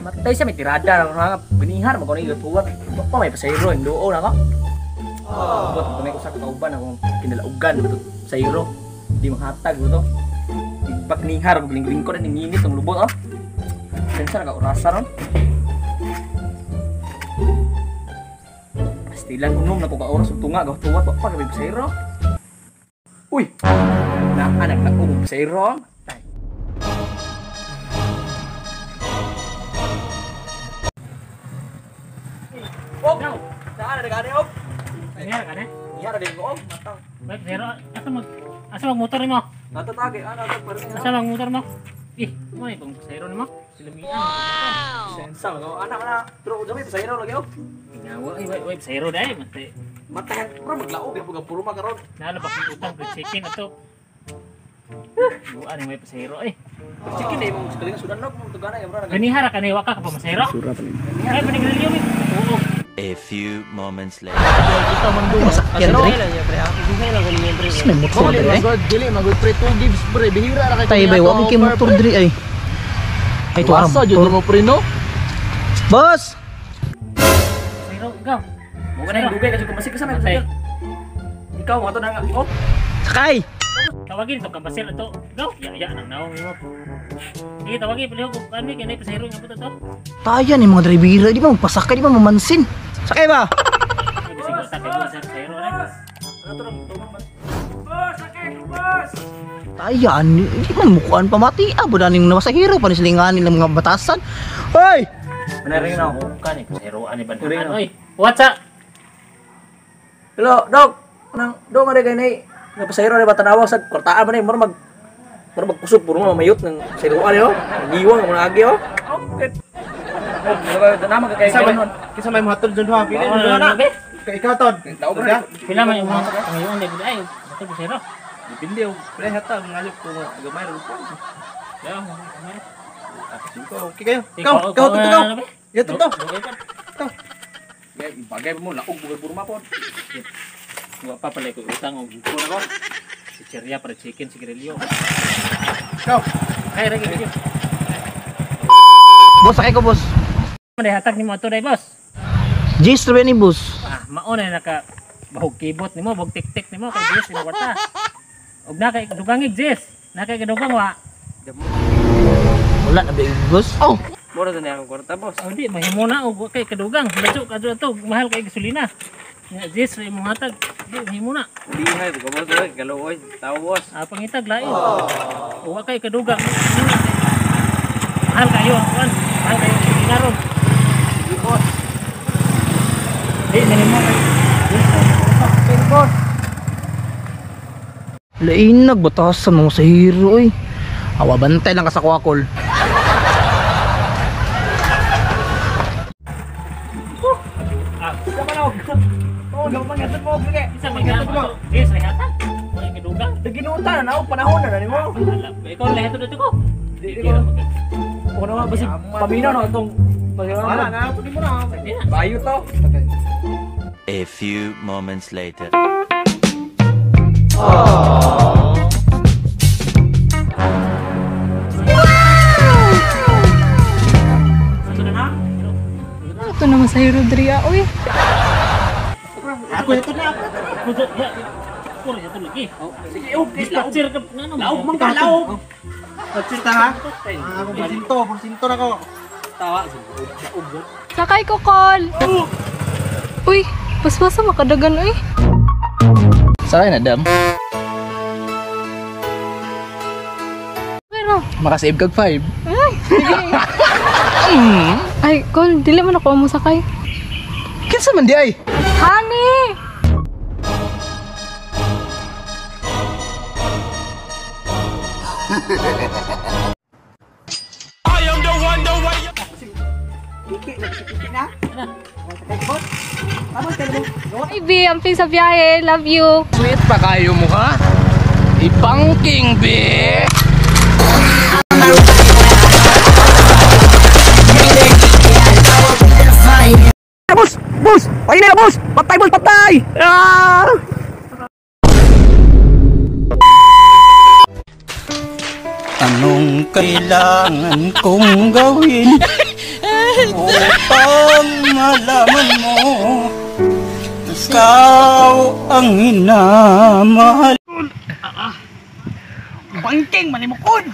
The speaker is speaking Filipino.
Matay siya may tirada na binihar mo kuno igatuwat. Pa may pasayro indoo na ka. Buat ko may usak kauban akong kinalaugan sa iro. Di mahatag to. Ipak nihar mo lingko na ninginit ang lubot oh. Sensor ka orasa ron. Pastilan unom na ko ka oras ug tunga gatuwat pa kay pasayro. Uy. Na anak na ko pasayro. Oh, saan ada gani om? Ini kan ya? Iya ada di om, matang. Baik, zero. Asa mag-motor mo? Nato tage, ano pare. Asa mag-motor mo? Ih, mo ni pang zero ni mo. Silamian. Sensang ko, anak na. Pero gabi sa iro lagi om. Ngawa ay zero dai, mate. Matahan, pero maglaog gyud pag puro makaron. Nalo pa kung utang pre chicken ato. Buan may pasahero eh. Chicken dai mo sekali sudah nok mo tugana ya bro. Gani hara kan wa ka pa masahero? Sura pa ni. Ay panigrilyo mi. Oo. A few moments later. Kita mandu masakyan dre. May motor dre. Dili magud pre 2 gives pre bihira ra kay. Tay bay wa kay motor dre ay. Ay to Asa jud mo pre no? Boss. Pasahero ikaw. Mo ganay dugay kasi kumasik sa may. Ikaw mo to na oh. Sakay. Tawagin to kabasil ato. Go. Ya nang naong mo. Sige tawagin pala ko kami kay pasahero nga puto to. Taya ni mga drivera di ba magpasakay di ba mamansin. Sakay ba? Bisig ko sa kay boss pasahero na. Ato ra tuman man. Boss, sakay boss. Taya ni di man mukuan pamati abo daning nawasahiro pa ni silinganin ng mga batasan. Hoy! Benaring na ako. Kan ni pasahero ani ban. Ring na. Oy, what's up? Hello, dog. Nang dog ada gani. Nga pasayro na batanawa sa kwartaan ba na mura magkusog puro mamayot ng sayroan yo. Giwang mo agi yo. Okay. Oh, nama ka kay kanon. Kisa may mahatod dun ha, pili dun na. Kay ikaw ton. Tao ba? Pila man yung mga ngayon ni ay, ato pasahero. Dipindi yo. Pre hata ngalip ko gamay ra ko. Ya, Okay kayo. Ikaw tutugaw. Ya tuto. Ya ibagay mo laog bugay mapon. Wa pa pala ko utang og buko na ko. Si Cheria para chicken si Grillo. Ikaw. Ay ra gyud. Boss sakay ko boss. Manay hatag ni mo ato dai boss. Jis ra ni boss. Ah, mao na naka bahog kibot nimo, bahog tik-tik nimo kay Jess ni kwarta. Og na kay dugangig Jess. Na kay dugang wa. Wala na ba boss? Oh. Mura na ang kwarta boss. Oh di mahimo na og kay kadugang. Dacho kadto to mahal kay gasolina. Ya Jess ray mo hatag. Di mahimo na. Di hay ko boss galoy tao boss. Ah pangitag lain. O wa kay kadugang. Mahal kayo kan. Mahal kayo karon. Di boss. Di mahimo kay boss. Lain nagbatasan mga sahiro oy. Awa bantay lang ka sa kwakol. Sama na. Oh, gampang gatod mo bigay. isa maghatag mo. Jess ray hatag. Wa kay kadugang. Naginuta na ako panahon na nimo. Alam, ikaw lahat dito ko. Di ko. Kuno nga basi paminaw na itong Wala na, pwede mo na. bayo to. A few moments later. Ito naman sa Rodria, uy. Ako ito na. Kudo ya. Puro ito lagi. Sige, okay. Structure ka ngano. Laog man ka, laog. Pagsilta ha. Ako porsinto na ko. Tawa. Sakay ko, Col. Uy, pasmasa makadagan, uy. Sakay na dam. Pero, Makasave kag 5. ay, sige. Ay, Col, dili man ako mo sakay. Kinsa man di ay? Honey! Ay, B, amping sa biyahe. Love you. Sweet pa kayo mo ha? Ibangking be. Bos, bos, ayun na bos, patay bos, patay. Anong kailangan kong gawin upang malaman mo ikaw ang hinamahal? Bangking manimukod!